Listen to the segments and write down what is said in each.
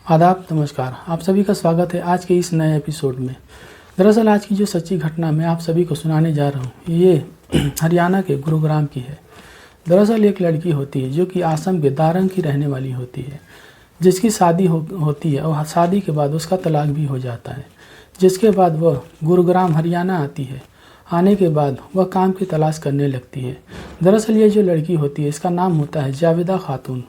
आदाब, नमस्कार। आप सभी का स्वागत है आज के इस नए एपिसोड में। दरअसल आज की जो सच्ची घटना मैं आप सभी को सुनाने जा रहा हूँ ये हरियाणा के गुरुग्राम की है। दरअसल एक लड़की होती है जो कि आसाम के दारंग की रहने वाली होती है, जिसकी शादी होती है और शादी के बाद उसका तलाक भी हो जाता है। जिसके बाद वह गुरुग्राम हरियाणा आती है। आने के बाद वह काम की तलाश करने लगती है। दरअसल ये जो लड़की होती है इसका नाम होता है जावेदा खातून।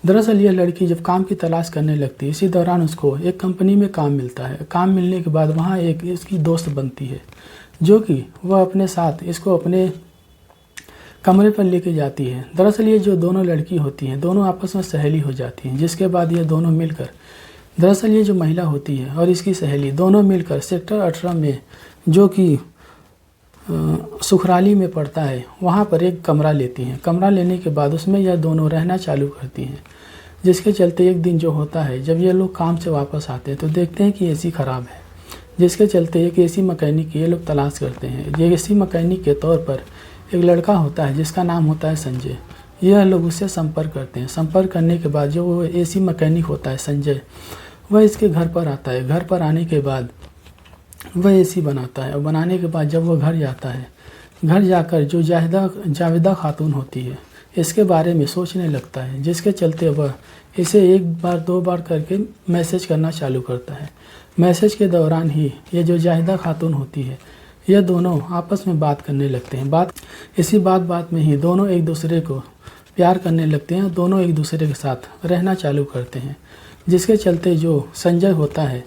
दरअसल यह लड़की जब काम की तलाश करने लगती है, इसी दौरान उसको एक कंपनी में काम मिलता है। काम मिलने के बाद वहाँ एक इसकी दोस्त बनती है, जो कि वह अपने साथ इसको अपने कमरे पर लेके जाती है। दरअसल ये जो दोनों लड़की होती हैं दोनों आपस में सहेली हो जाती हैं, जिसके बाद ये दोनों मिलकर, दरअसल ये जो महिला होती है और इसकी सहेली दोनों मिलकर सेक्टर 18 में, जो कि सुखराली में पड़ता है, वहाँ पर एक कमरा लेती हैं। कमरा लेने के बाद उसमें यह दोनों रहना चालू करती हैं। जिसके चलते एक दिन जो होता है, जब ये लोग काम से वापस आते हैं तो देखते हैं कि एसी ख़राब है। जिसके चलते एक एसी मैकेनिक ये लोग तलाश करते हैं। ये एसी मैकेनिक के तौर पर एक लड़का होता है जिसका नाम होता है संजय। यह लोग उससे संपर्क करते हैं। संपर्क करने के बाद जो वो एसी मैकेनिक होता है संजय, वह इसके घर पर आता है। घर पर आने के बाद वह एसी बनाता है और बनाने के बाद जब वह घर जाता है, घर जाकर जो जावेदा खातून होती है इसके बारे में सोचने लगता है। जिसके चलते वह इसे एक बार दो बार करके मैसेज करना चालू करता है। मैसेज के दौरान ही ये जो जावेदा खातून होती है यह दोनों आपस में बात करने लगते हैं। इसी बात में ही दोनों एक दूसरे को प्यार करने लगते हैं और दोनों एक दूसरे के साथ रहना चालू करते हैं। जिसके चलते जो संजय होता है,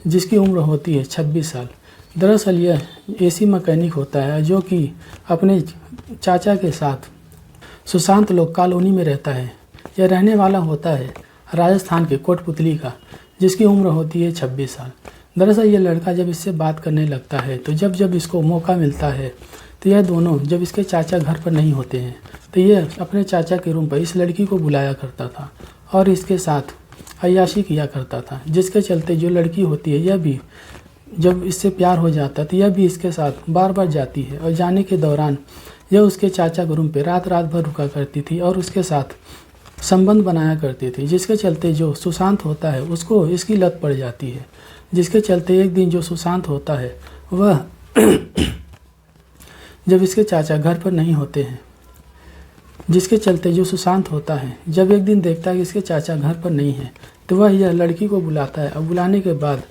जिसकी उम्र होती है 26 साल, दरअसल यह एसी मैकेनिक होता है जो कि अपने चाचा के साथ सुशांत लोक कॉलोनी में रहता है। यह रहने वाला होता है राजस्थान के कोटपुतली का, जिसकी उम्र होती है 26 साल। दरअसल ये लड़का जब इससे बात करने लगता है तो जब इसको मौका मिलता है तो यह दोनों, जब इसके चाचा घर पर नहीं होते हैं तो यह अपने चाचा के रूम पर इस लड़की को बुलाया करता था और इसके साथ अय्याशी किया करता था। जिसके चलते जो लड़की होती है यह भी, जब इससे प्यार हो जाता है तो यह भी इसके साथ बार बार जाती है और जाने के दौरान यह उसके चाचा के रूम पे रात भर रुका करती थी और उसके साथ संबंध बनाया करती थी। जिसके चलते जो सुशांत होता है उसको इसकी लत पड़ जाती है। जिसके चलते एक दिन जो सुशांत होता है वह जब इसके चाचा घर पर नहीं होते हैं, जिसके चलते जो सुशांत होता है जब एक दिन देखता है कि इसके चाचा घर पर नहीं है तो वह यह लड़की को बुलाता है और बुलाने के बाद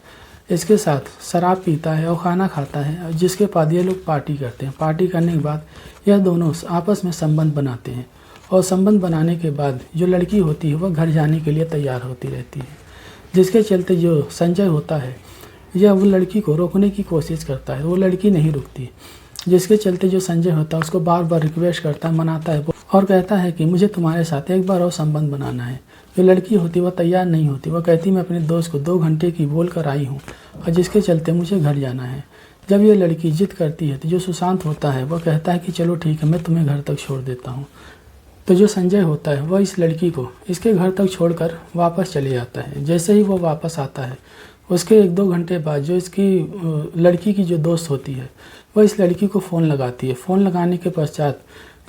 इसके साथ शराब पीता है और खाना खाता है। जिसके बाद ये लोग पार्टी करते हैं। पार्टी करने के बाद यह दोनों आपस में संबंध बनाते हैं और संबंध बनाने के बाद जो लड़की होती है वह घर जाने के लिए तैयार होती रहती है। जिसके चलते जो संजय होता है यह वो लड़की को रोकने की कोशिश करता है, वो लड़की नहीं रुकती। जिसके चलते जो संजय होता है उसको बार बार रिक्वेस्ट करता है, मनाता है और कहता है कि मुझे तुम्हारे साथ एक बार और संबंध बनाना है। जो लड़की होती वह तैयार नहीं होती। वह कहती मैं अपने दोस्त को 2 घंटे की बोल कर आई हूँ और जिसके चलते मुझे घर जाना है। जब यह लड़की जिद करती है तो जो सुशांत होता है वह कहता है कि चलो ठीक है, मैं तुम्हें घर तक छोड़ देता हूँ। तो जो संजय होता है वह इस लड़की को इसके घर तक छोड़कर वापस चले जाता है। जैसे ही वो वापस आता है उसके 1-2 घंटे बाद जो इसकी लड़की की जो दोस्त होती है वह इस लड़की को फ़ोन लगाती है। फ़ोन लगाने के पश्चात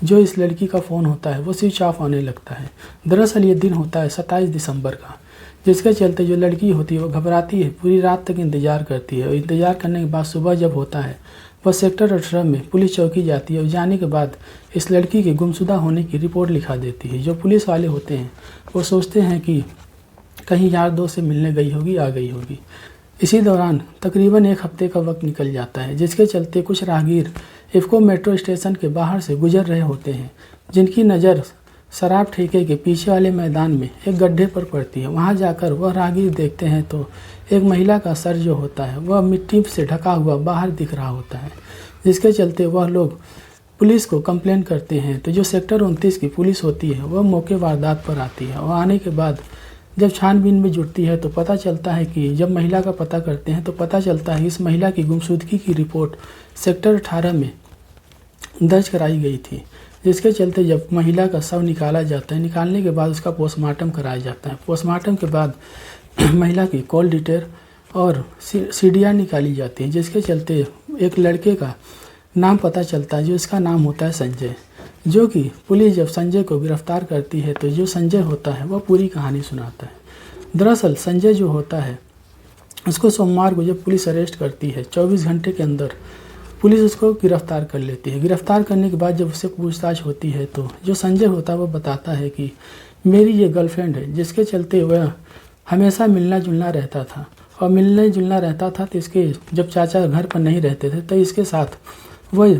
जो इस लड़की का फ़ोन होता है वो स्विच ऑफ आने लगता है। दरअसल ये दिन होता है 27 दिसंबर का। जिसके चलते जो लड़की होती है वो घबराती है, पूरी रात तक इंतज़ार करती है और इंतज़ार करने के बाद सुबह जब होता है वह सेक्टर 18 में पुलिस चौकी जाती है और जाने के बाद इस लड़की के गुमशुदा होने की रिपोर्ट लिखा देती है। जो पुलिस वाले होते हैं वो सोचते हैं कि कहीं यार दोस्त से मिलने गई होगी, आ गई होगी। इसी दौरान तकरीबन 1 हफ्ते का वक्त निकल जाता है। जिसके चलते कुछ राहगीर इफ़को मेट्रो स्टेशन के बाहर से गुजर रहे होते हैं, जिनकी नज़र शराब ठेके के पीछे वाले मैदान में एक गड्ढे पर पड़ती है। वहां जाकर वह राहगीर देखते हैं तो एक महिला का सर जो होता है वह मिट्टी से ढका हुआ बाहर दिख रहा होता है। जिसके चलते वह लोग पुलिस को कंप्लेन करते हैं। तो जो सेक्टर 29 की पुलिस होती है वह मौके वारदात पर आती है और आने के बाद जब छानबीन में जुटती है तो पता चलता है कि जब महिला का पता करते हैं तो पता चलता है इस महिला की गुमशुदगी की रिपोर्ट सेक्टर 18 में दर्ज कराई गई थी। जिसके चलते जब महिला का शव निकाला जाता है, निकालने के बाद उसका पोस्टमार्टम कराया जाता है। पोस्टमार्टम के बाद महिला की कॉल डिटेल और सीडीआर निकाली जाती है। जिसके चलते एक लड़के का नाम पता चलता है, जो इसका नाम होता है संजय। जो कि पुलिस जब संजय को गिरफ्तार करती है तो जो संजय होता है वह पूरी कहानी सुनाता है। दरअसल संजय जो होता है उसको सोमवार को जब पुलिस अरेस्ट करती है 24 घंटे के अंदर पुलिस उसको गिरफ्तार कर लेती है। गिरफ्तार करने के बाद जब उससे पूछताछ होती है तो जो संजय होता है वो बताता है कि मेरी ये गर्लफ्रेंड है, जिसके चलते वह हमेशा मिलना जुलना रहता था और मिलना जुलना रहता था तो इसके जब चाचा घर पर नहीं रहते थे तो इसके साथ वह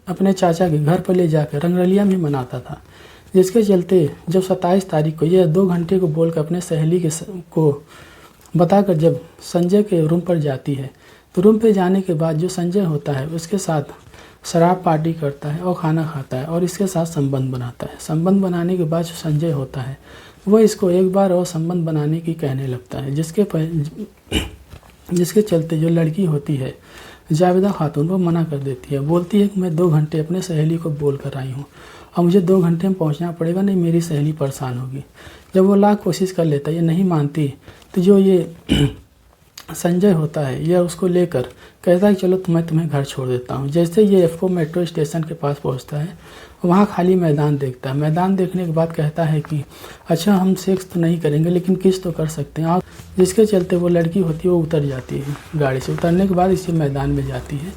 अपने चाचा के घर पर ले जाकर रंगरलिया भी मनाता था, जिसके चलते जब 27 तारीख को यह 2 घंटे को बोलकर अपने सहेली को बताकर जब संजय के रूम पर जाती है तो रूम पे जाने के बाद जो संजय होता है उसके साथ शराब पार्टी करता है और खाना खाता है और इसके साथ संबंध बनाता है। संबंध बनाने के बाद जो संजय होता है वह इसको एक बार और संबंध बनाने की कहने लगता है, जिसके चलते जो लड़की होती है जावेदा खातून वो मना कर देती है। बोलती है कि मैं 2 घंटे अपने सहेली को बोल कर आई हूँ और मुझे 2 घंटे में पहुँचना पड़ेगा, नहीं मेरी सहेली परेशान होगी। जब वो लाख कोशिश कर लेता है, ये नहीं मानती, तो जो ये संजय होता है यह उसको लेकर कहता है चलो मैं तुम्हें घर छोड़ देता हूँ। जैसे ये एफको मेट्रो स्टेशन के पास पहुँचता है वहाँ खाली मैदान देखता है। मैदान देखने के बाद कहता है कि अच्छा हम सेक्स तो नहीं करेंगे लेकिन किस तो कर सकते हैं, और जिसके चलते वो लड़की होती है वो उतर जाती है गाड़ी से। उतरने के बाद इसी मैदान में जाती है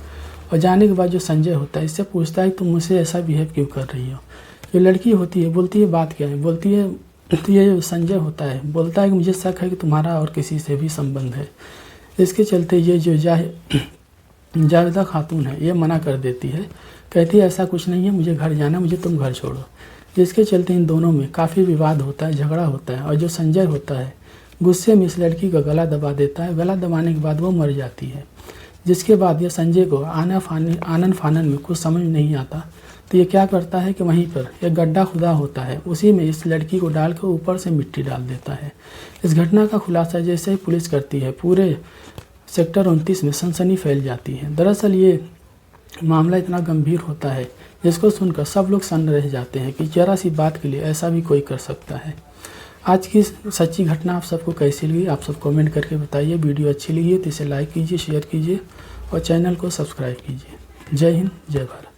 और जाने के बाद जो संजय होता है इससे पूछता है तुम मुझसे ऐसा बिहेव क्यों कर रही हो। जो लड़की होती है बोलती है बात क्या है, बोलती है तो ये संजय होता है बोलता है कि मुझे शक है कि तुम्हारा और किसी से भी संबंध है। इसके चलते ये जो जावेदा खातून है ये मना कर देती है, कहती है ऐसा कुछ नहीं है, मुझे घर जाना, मुझे तुम घर छोड़ो। जिसके चलते इन दोनों में काफ़ी विवाद होता है, झगड़ा होता है और जो संजय होता है गुस्से में इस लड़की का गला दबा देता है। गला दबाने के बाद वो मर जाती है। जिसके बाद ये संजय को आनन फानन में कुछ समझ नहीं आता तो ये क्या करता है कि वहीं पर एक गड्ढा खुदा होता है, उसी में इस लड़की को डालकर ऊपर से मिट्टी डाल देता है। इस घटना का खुलासा जैसे ही पुलिस करती है पूरे सेक्टर 29 में सनसनी फैल जाती है। दरअसल ये मामला इतना गंभीर होता है जिसको सुनकर सब लोग सन्न रह जाते हैं कि जरा सी बात के लिए ऐसा भी कोई कर सकता है। आज की सच्ची घटना आप सबको कैसी लगी आप सब कमेंट करके बताइए। वीडियो अच्छी लगी है तो इसे लाइक कीजिए, शेयर कीजिए और चैनल को सब्सक्राइब कीजिए। जय हिंद, जय भारत।